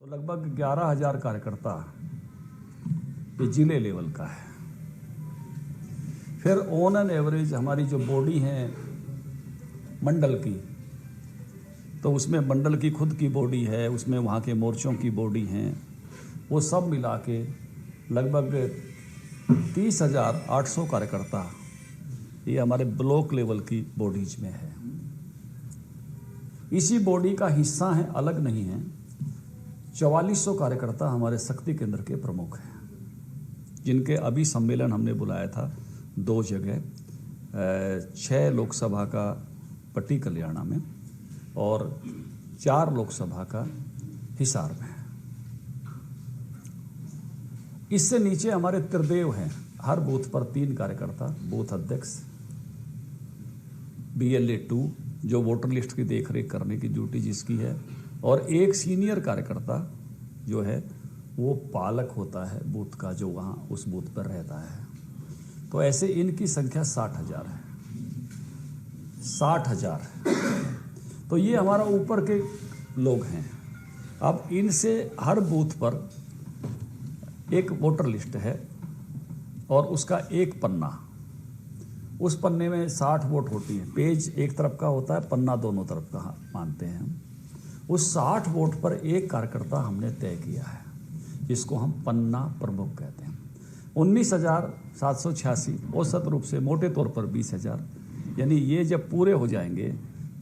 लगभग 11,000 कार्यकर्ता ये जिले लेवल का है। फिर ऑन एन एवरेज हमारी जो बॉडी है मंडल की, तो उसमें मंडल की खुद की बॉडी है, उसमें वहाँ के मोर्चों की बॉडी हैं, वो सब मिला के लगभग 30,800 कार्यकर्ता ये हमारे ब्लॉक लेवल की बॉडीज में है। इसी बॉडी का हिस्सा है, अलग नहीं है। 4400 कार्यकर्ता हमारे शक्ति केंद्र के प्रमुख हैं, जिनके अभी सम्मेलन हमने बुलाया था 2 जगह, 6 लोकसभा का पट्टी कल्याणा में और 4 लोकसभा का हिसार में। इससे नीचे हमारे त्रिदेव हैं, हर बूथ पर 3 कार्यकर्ता, बूथ अध्यक्ष, BLA 2 जो वोटर लिस्ट की देखरेख करने की ड्यूटी जिसकी है, और एक सीनियर कार्यकर्ता जो है वो पालक होता है बूथ का, जो वहाँ उस बूथ पर रहता है। तो ऐसे इनकी संख्या 60,000 है। 60,000 है। तो ये हमारा ऊपर के लोग हैं। अब इनसे हर बूथ पर एक वोटर लिस्ट है और उसका एक पन्ना, उस पन्ने में 60 वोट होती है। पेज एक तरफ का होता है, पन्ना दोनों तरफ का मानते हैं हम। उस 60 वोट पर एक कार्यकर्ता हमने तय किया है, जिसको हम पन्ना प्रमुख कहते हैं। 19,786 औसत रूप से, मोटे तौर पर 20,000, यानी ये जब पूरे हो जाएंगे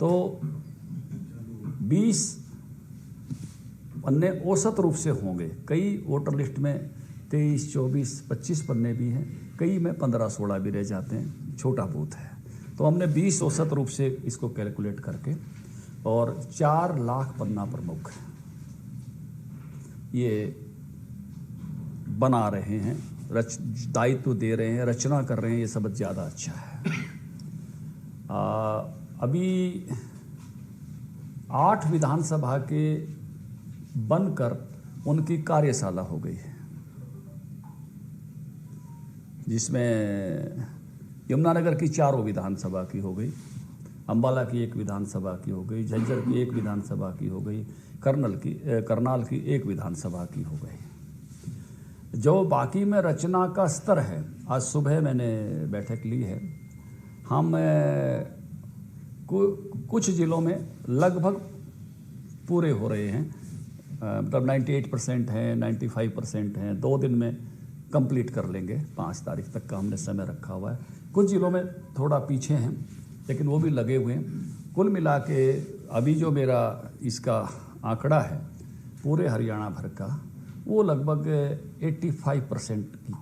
तो 20 पन्ने औसत रूप से होंगे। कई वोटर लिस्ट में 23, 24, 25 पन्ने भी हैं, कई में 15, 16 भी रह जाते हैं, छोटा बूथ है। तो हमने 20 औसत रूप से इसको कैलकुलेट करके, और 4 लाख पन्ना प्रमुख ये बना रहे हैं, दायित्व दे रहे हैं, रचना कर रहे हैं। ये सब ज़्यादा अच्छा है। अभी 8 विधानसभा के बनकर उनकी कार्यशाला हो गई है, जिसमें यमुनानगर की 4 विधानसभा की हो गई, अंबाला की 1 विधानसभा की हो गई, झज्जर की 1 विधानसभा की हो गई, करनाल की 1 विधानसभा की हो गई। जो बाकी में रचना का स्तर है, आज सुबह मैंने बैठक ली है। हम कुछ जिलों में लगभग पूरे हो रहे हैं, मतलब 98% हैं, 95% हैं। 2 दिन में कंप्लीट कर लेंगे, 5 तारीख तक का हमने समय रखा हुआ है। कुछ जिलों में थोड़ा पीछे हैं, लेकिन वो भी लगे हुए हैं। कुल मिला के अभी जो मेरा इसका आंकड़ा है पूरे हरियाणा भर का, वो लगभग 85% की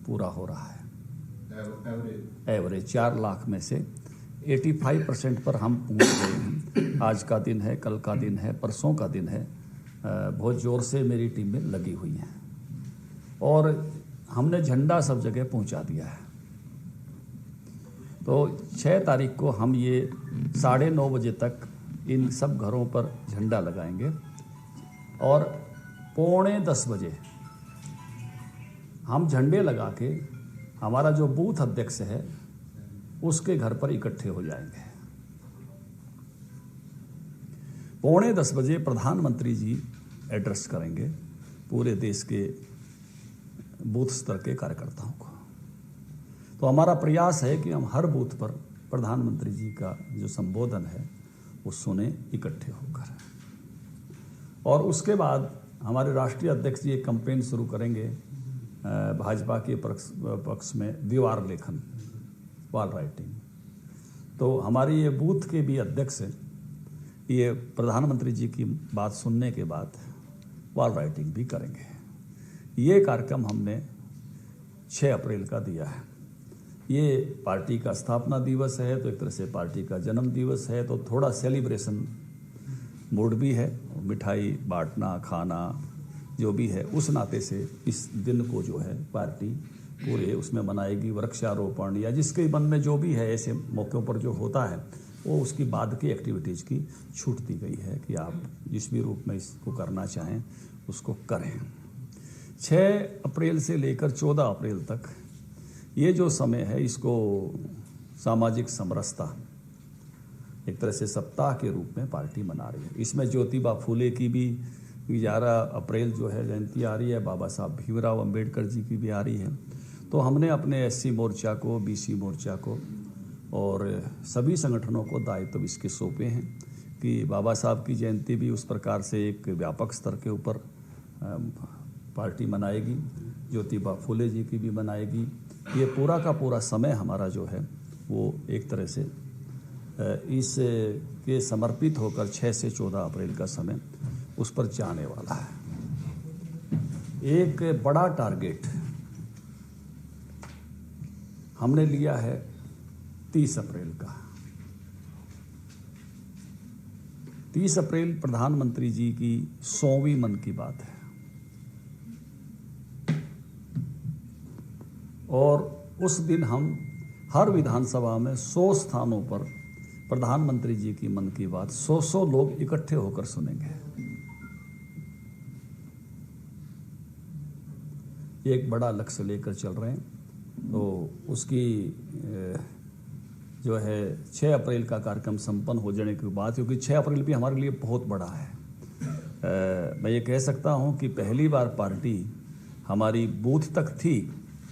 पूरा हो रहा है। एवरेज 4 लाख में से 85% पर हम पहुंच गए हैं। आज का दिन है, कल का दिन है, परसों का दिन है। बहुत ज़ोर से मेरी टीमें लगी हुई हैं और हमने झंडा सब जगह पहुंचा दिया है। तो 6 तारीख को हम ये 9:30 बजे तक इन सब घरों पर झंडा लगाएंगे और 9:45 बजे हम झंडे लगा के हमारा जो बूथ अध्यक्ष है उसके घर पर इकट्ठे हो जाएंगे। 9:45 बजे प्रधानमंत्री जी एड्रेस करेंगे पूरे देश के बूथ स्तर के कार्यकर्ताओं को। तो हमारा प्रयास है कि हम हर बूथ पर प्रधानमंत्री जी का जो संबोधन है वो सुने इकट्ठे होकर। और उसके बाद हमारे राष्ट्रीय अध्यक्ष जी एक कैंपेन शुरू करेंगे भाजपा के पक्ष में, दीवार लेखन, वॉल राइटिंग। तो हमारी ये बूथ के भी अध्यक्ष ये प्रधानमंत्री जी की बात सुनने के बाद वॉल राइटिंग भी करेंगे। ये कार्यक्रम हमने 6 अप्रैल का दिया है। ये पार्टी का स्थापना दिवस है, तो एक तरह से पार्टी का जन्म दिवस है, तो थोड़ा सेलिब्रेशन मूड भी है। मिठाई बांटना, खाना जो भी है, उस नाते से इस दिन को जो है पार्टी पूरे उसमें मनाएगी। वृक्षारोपण या जिसके मन में जो भी है, ऐसे मौक़ों पर जो होता है वो उसकी बाद की एक्टिविटीज़ की छूट दी गई है कि आप जिस भी रूप में इसको करना चाहें उसको करें। 6 अप्रैल से लेकर 14 अप्रैल तक ये जो समय है, इसको सामाजिक समरसता एक तरह से सप्ताह के रूप में पार्टी मना रही है। इसमें ज्योतिबा फूले की भी 11 अप्रैल जो है जयंती आ रही है, बाबा साहब भीमराव अंबेडकर जी की भी आ रही है। तो हमने अपने SC मोर्चा को, BC मोर्चा को और सभी संगठनों को दायित्व इसके सौंपे हैं कि बाबा साहब की जयंती भी उस प्रकार से एक व्यापक स्तर के ऊपर पार्टी मनाएगी, ज्योतिबा फुले जी की भी मनाएगी। ये पूरा का पूरा समय हमारा जो है वो एक तरह से इस के समर्पित होकर 6 से 14 अप्रैल का समय उस पर जाने वाला है। एक बड़ा टारगेट हमने लिया है 30 अप्रैल का। 30 अप्रैल प्रधानमंत्री जी की 100वीं मन की बात है और उस दिन हम हर विधानसभा में 100 स्थानों पर प्रधानमंत्री जी की मन की बात 100 लोग इकट्ठे होकर सुनेंगे। एक बड़ा लक्ष्य लेकर चल रहे हैं। तो उसकी जो है 6 अप्रैल का कार्यक्रम संपन्न हो जाने के बाद, क्योंकि 6 अप्रैल भी हमारे लिए बहुत बड़ा है। मैं ये कह सकता हूँ कि पहली बार पार्टी हमारी बूथ तक थी,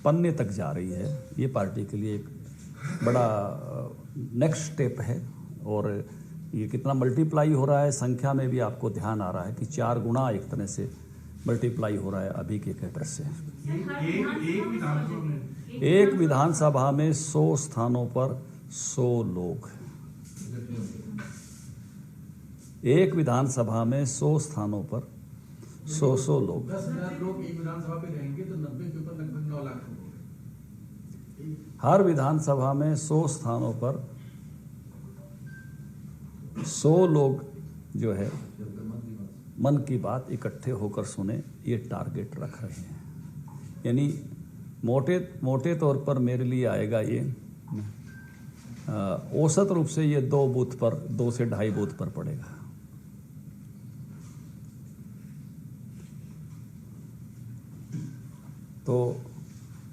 पन्ने तक जा रही है। ये पार्टी के लिए एक बड़ा नेक्स्ट स्टेप है और ये कितना मल्टीप्लाई हो रहा है संख्या में भी आपको ध्यान आ रहा है कि 4 गुना एक तरह से मल्टीप्लाई हो रहा है अभी के कैडर से। एक विधानसभा में 100 स्थानों पर 100 लोग, एक विधानसभा में 100 स्थानों पर 100 लोग। 10,000 लोग एक विधानसभा पे रहेंगे तो 90 के ऊपर लगभग 9 लाख लोग। हर विधानसभा में 100 स्थानों पर 100 लोग जो है मन की बात इकट्ठे होकर सुने, ये टारगेट रख रहे हैं। यानी मोटे तौर पर मेरे लिए आएगा ये औसत रूप से ये 2 बूथ पर, 2 से 2.5 बूथ पर पड़ेगा। तो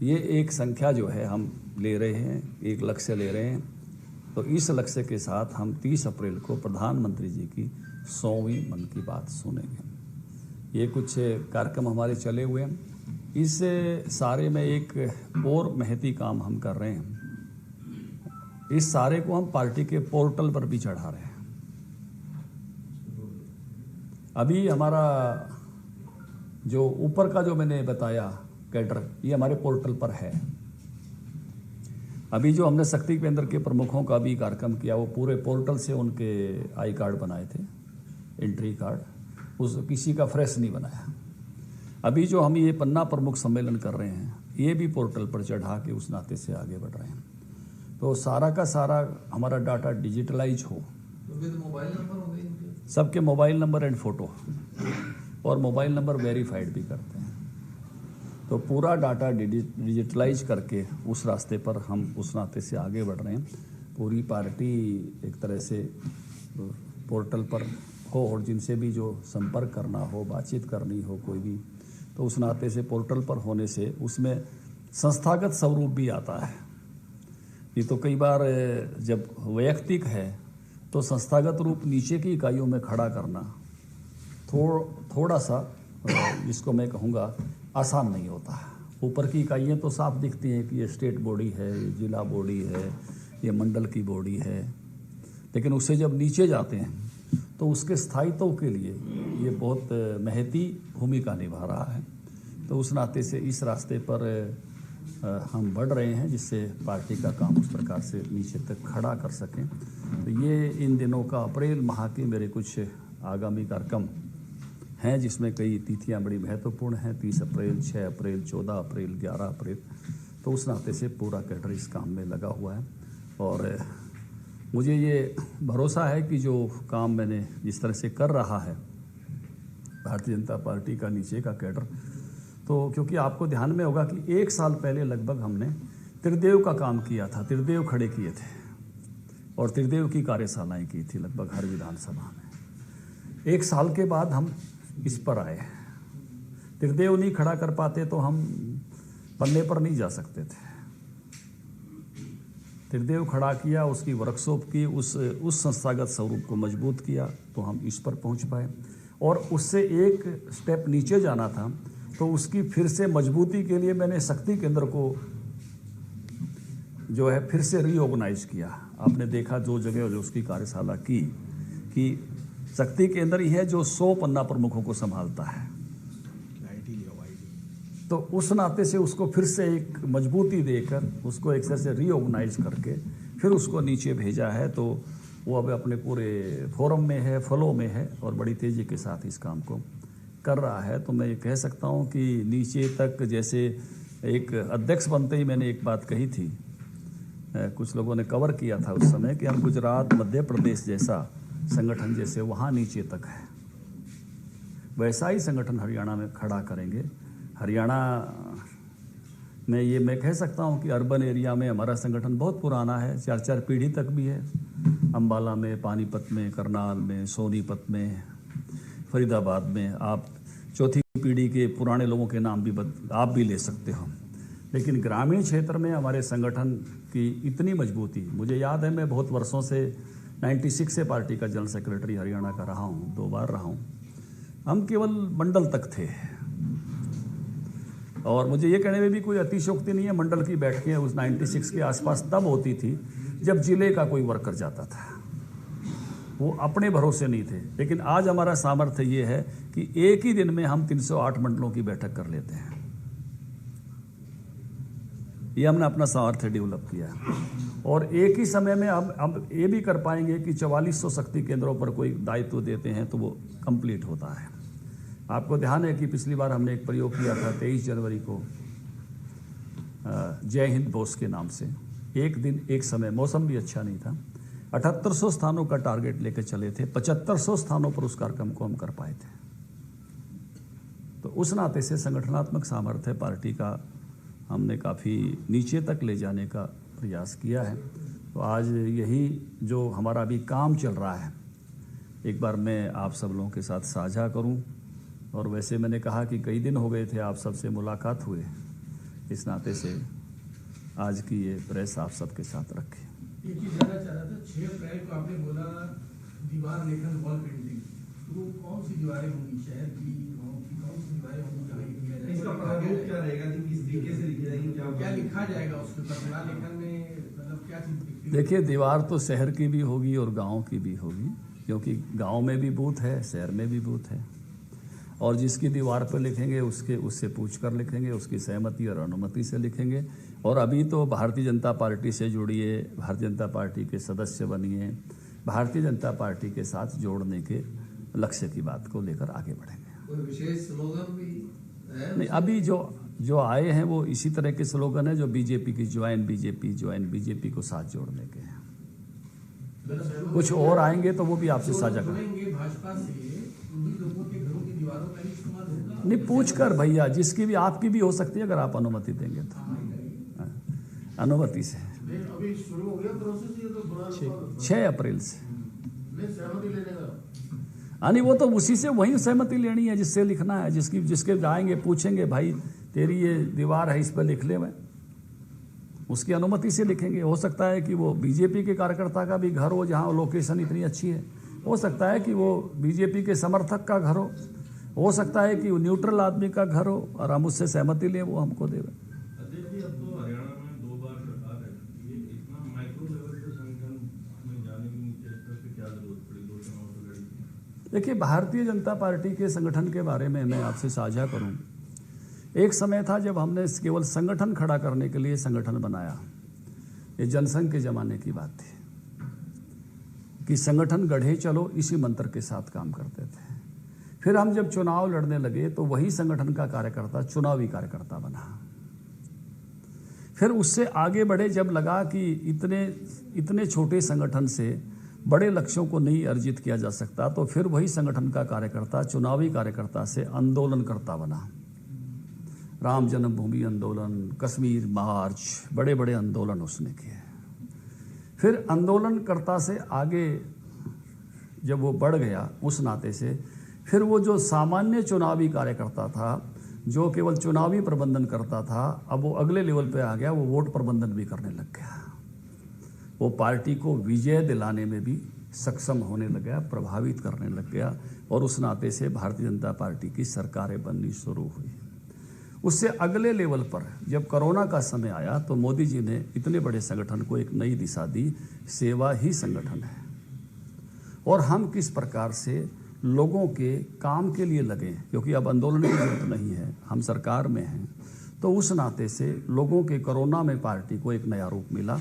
ये एक संख्या जो है हम ले रहे हैं, एक लक्ष्य ले रहे हैं। तो इस लक्ष्य के साथ हम 30 अप्रैल को प्रधानमंत्री जी की 100वीं मन की बात सुनेंगे। ये कुछ कार्यक्रम हमारे चले हुए हैं। इस सारे में एक और महती काम हम कर रहे हैं। इस सारे को हम पार्टी के पोर्टल पर भी चढ़ा रहे हैं। अभी हमारा जो ऊपर का जो मैंने बताया कैडर, ये हमारे पोर्टल पर है। अभी जो हमने शक्ति केंद्र के प्रमुखों का भी कार्यक्रम किया, वो पूरे पोर्टल से उनके आई कार्ड बनाए थे, एंट्री कार्ड, उस किसी का फ्रेश नहीं बनाया। अभी जो हम ये पन्ना प्रमुख सम्मेलन कर रहे हैं, ये भी पोर्टल पर चढ़ा के उस नाते से आगे बढ़ रहे हैं। तो सारा का सारा हमारा डाटा डिजिटलाइज हो। तो मोबाइल नंबर हो गए इनके? सबके मोबाइल नंबर एंड फोटो, और मोबाइल नंबर वेरीफाइड भी करते हैं। तो पूरा डाटा डिजिटलाइज करके उस रास्ते पर हम उस नाते से आगे बढ़ रहे हैं। पूरी पार्टी एक तरह से पोर्टल पर हो और जिनसे भी जो संपर्क करना हो, बातचीत करनी हो कोई भी, तो उस नाते से पोर्टल पर होने से उसमें संस्थागत स्वरूप भी आता है। ये तो कई बार जब वैयक्तिक है तो संस्थागत रूप नीचे की इकाइयों में खड़ा करना थोड़ा सा, जिसको मैं कहूँगा, आसान नहीं होता। ऊपर की इकाइयाँ तो साफ दिखती हैं कि ये स्टेट बॉडी है, ये जिला बॉडी है, ये मंडल की बॉडी है, लेकिन उससे जब नीचे जाते हैं तो उसके स्थायित्व के लिए ये बहुत महती भूमिका निभा रहा है। तो उस नाते से इस रास्ते पर हम बढ़ रहे हैं, जिससे पार्टी का काम उस प्रकार से नीचे तक खड़ा कर सकें। तो ये इन दिनों का अप्रैल माह के मेरे कुछ आगामी कार्यक्रम हैं, जिसमें कई तिथियां बड़ी महत्वपूर्ण हैं। 30 अप्रैल, 6 अप्रैल, 14 अप्रैल, 11 अप्रैल। तो उस नाते से पूरा कैडर इस काम में लगा हुआ है और मुझे ये भरोसा है कि जो काम मैंने जिस तरह से कर रहा है भारतीय जनता पार्टी का नीचे का कैडर, तो क्योंकि आपको ध्यान में होगा कि 1 साल पहले लगभग हमने त्रिदेव का काम किया था, त्रिदेव खड़े किए थे और त्रिदेव की कार्यशालाएं की थी लगभग हर विधानसभा में। 1 साल के बाद हम इस पर आए। त्रिदेव नहीं खड़ा कर पाते तो हम पन्ने पर नहीं जा सकते थे। त्रिदेव खड़ा किया, उसकी वर्कशॉप की, उस संस्थागत स्वरूप को मजबूत किया, तो हम इस पर पहुंच पाए। और उससे एक स्टेप नीचे जाना था, तो उसकी फिर से मजबूती के लिए मैंने शक्ति केंद्र को जो है फिर से रीऑर्गेनाइज किया। आपने देखा जो जगह जो उसकी कार्यशाला की कि शक्ति केंद्र ही है जो 100 पन्ना प्रमुखों को संभालता है। तो उस नाते से उसको फिर से एक मजबूती देकर उसको एक तरह से रीऑर्गेनाइज करके फिर उसको नीचे भेजा है। तो वो अब अपने पूरे फोरम में है, फ्लो में है और बड़ी तेज़ी के साथ इस काम को कर रहा है। तो मैं ये कह सकता हूँ कि नीचे तक, जैसे एक अध्यक्ष बनते ही मैंने एक बात कही थी, कुछ लोगों ने कवर किया था उस समय कि हम गुजरात, मध्य प्रदेश जैसा संगठन जैसे वहाँ नीचे तक है, वैसा ही संगठन हरियाणा में खड़ा करेंगे। हरियाणा में ये मैं कह सकता हूँ कि अर्बन एरिया में हमारा संगठन बहुत पुराना है, 4-4 पीढ़ी तक भी है। अम्बाला में, पानीपत में, करनाल में, सोनीपत में, फरीदाबाद में, आप चौथी पीढ़ी के पुराने लोगों के नाम भी आप भी ले सकते हो। लेकिन ग्रामीण क्षेत्र में हमारे संगठन की इतनी मजबूती, मुझे याद है मैं बहुत वर्षों से 96 से पार्टी का जनरल सेक्रेटरी हरियाणा का रहा हूँ, 2 बार रहा हूँ। हम केवल मंडल तक थे और मुझे ये कहने में भी कोई अतिशयोक्ति नहीं है, मंडल की बैठकें उस 96 के आसपास तब होती थी जब जिले का कोई वर्कर जाता था, वो अपने भरोसे नहीं थे। लेकिन आज हमारा सामर्थ्य ये है कि एक ही दिन में हम 308 मंडलों की बैठक कर लेते हैं। ये हमने अपना सामर्थ्य डेवलप किया और एक ही समय में अब ये भी कर पाएंगे कि 4400 शक्ति केंद्रों पर कोई दायित्व देते हैं तो वो कंप्लीट होता है। आपको ध्यान है कि पिछली बार हमने एक प्रयोग किया था 23 जनवरी को जय हिंद बोस के नाम से, एक दिन एक समय, मौसम भी अच्छा नहीं था, 7800 स्थानों का टारगेट लेकर चले थे, 7500 स्थानों पर उस कार्यक्रम को हम कर पाए थे। तो उस नाते से संगठनात्मक सामर्थ्य पार्टी का हमने काफ़ी नीचे तक ले जाने का प्रयास किया है। तो आज यही जो हमारा अभी काम चल रहा है, एक बार मैं आप सब लोगों के साथ साझा करूं। और वैसे मैंने कहा कि कई दिन हो गए थे आप सबसे मुलाकात हुए, इस नाते से आज की ये प्रेस आप सबके साथ रखे। एक चीज जानना चाह रहा था, 6 अप्रैल को आपने बोला दीवार लेखन वॉल पेंटिंग, तो कौन सी दीवारें होंगी, शहर की कौन सी दीवारें होंगी, जहाँ लिखा जाएगा, इसका प्रारूप क्या रहेगा, किस तरीके से लिखी जाएगी, क्या लिखा जाएगा उसके ऊपर, लेखन में मतलब क्या चीज? देखिए, दीवार तो शहर की भी होगी और गाँव की भी होगी, क्योंकि गाँव में भी बूथ है, शहर में भी बूथ है। और जिसकी दीवार पर लिखेंगे उससे पूछ कर लिखेंगे, उसकी सहमति और अनुमति से लिखेंगे। और अभी तो भारतीय जनता पार्टी से जुड़िए, भारतीय जनता पार्टी के सदस्य बनिए, भारतीय जनता पार्टी के साथ जोड़ने के लक्ष्य की बात को लेकर आगे बढ़ेंगे। कोई विशेष स्लोगन भी है? नहीं, अभी जो आए हैं वो इसी तरह के स्लोगन है जो बीजेपी की ज्वाइन बीजेपी को साथ जोड़ने के हैं। कुछ और आएंगे तो वो भी आपसे साझा करेंगे। भाजपा से लोगों के घरों की दीवारों का इस्तेमाल होगा? नहीं, पूछ कर भैया, जिसकी भी आपकी भी हो सकती है अगर आप अनुमति देंगे तो, अनुमति से। अभी शुरू हो गया प्रोसेस, ये तो 6 अप्रैल से सहमति लेने का। नहीं, वो तो उसी से वही सहमति लेनी है जिससे लिखना है, जिसके जाएंगे पूछेंगे भाई तेरी ये दीवार है इस पर लिख ले, मैं उसकी अनुमति से लिखेंगे। हो सकता है कि वो बीजेपी के कार्यकर्ता का भी घर हो जहाँ लोकेशन इतनी अच्छी है, हो सकता है कि वो बीजेपी के समर्थक का घर हो सकता है कि वो न्यूट्रल आदमी का घर हो और हम उससे सहमति लें, वो हमको देवे। अध्यक्ष जी, अब तो हरियाणा में 2 बार सरकार है, ये इतना माइक्रो लेवल के संगठन में जाने की से क्या जरूरत पड़ी, 2 चुनाव तो लड़ी? देखिए, भारतीय जनता पार्टी के संगठन के बारे में मैं आपसे साझा करूं, एक समय था जब हमने केवल संगठन खड़ा करने के लिए संगठन बनाया। ये जनसंघ के ज़माने की बात थी कि संगठन गढ़े चलो, इसी मंत्र के साथ काम करते थे। फिर हम जब चुनाव लड़ने लगे तो वही संगठन का कार्यकर्ता चुनावी कार्यकर्ता बना। फिर उससे आगे बढ़े, जब लगा कि इतने छोटे संगठन से बड़े लक्ष्यों को नहीं अर्जित किया जा सकता, तो फिर वही संगठन का कार्यकर्ता चुनावी कार्यकर्ता से आंदोलनकर्ता बना। राम जन्मभूमि आंदोलन, कश्मीर मार्च, बड़े बड़े आंदोलन उसने किए। फिर आंदोलनकर्ता से आगे जब वो बढ़ गया, उस नाते से फिर वो जो सामान्य चुनावी कार्यकर्ता था, जो केवल चुनावी प्रबंधन करता था, अब वो अगले लेवल पे आ गया, वो वोट प्रबंधन भी करने लग गया। वो पार्टी को विजय दिलाने में भी सक्षम होने लग गया, प्रभावित करने लग गया और उस नाते से भारतीय जनता पार्टी की सरकारें बननी शुरू हुई। उससे अगले लेवल पर जब कोरोना का समय आया तो मोदी जी ने इतने बड़े संगठन को एक नई दिशा दी, सेवा ही संगठन है। और हम किस प्रकार से लोगों के काम के लिए लगे, क्योंकि अब आंदोलन की जरूरत नहीं है, हम सरकार में हैं, तो उस नाते से लोगों के कोरोना में पार्टी को एक नया रूप मिला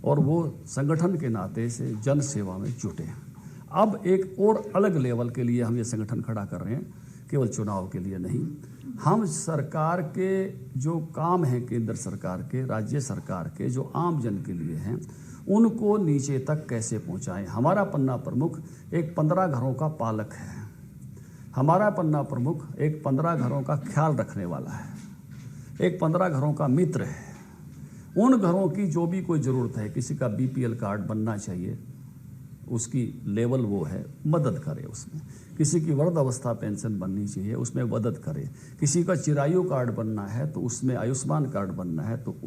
और वो संगठन के नाते से जन सेवा में जुटे हैं। अब एक और अलग लेवल के लिए हम ये संगठन खड़ा कर रहे हैं, केवल चुनाव के लिए नहीं। हम सरकार के जो काम हैं, केंद्र सरकार के, राज्य सरकार के, जो आम जन के लिए हैं, उनको नीचे तक कैसे पहुंचाएं। हमारा पन्ना प्रमुख एक 15 घरों का पालक है। हमारा पन्ना प्रमुख एक 15 घरों का ख्याल रखने वाला है, एक 15 घरों का मित्र है। उन घरों की जो भी कोई ज़रूरत है, किसी का बीपीएल कार्ड बनना चाहिए, उसकी लेवल वो है, मदद करे उसमें। किसी की वृद्धावस्था पेंशन बननी चाहिए, उसमें मदद करे। किसी का चिरायु कार्ड बनना है तो उसमें, आयुष्मान कार्ड बनना है तो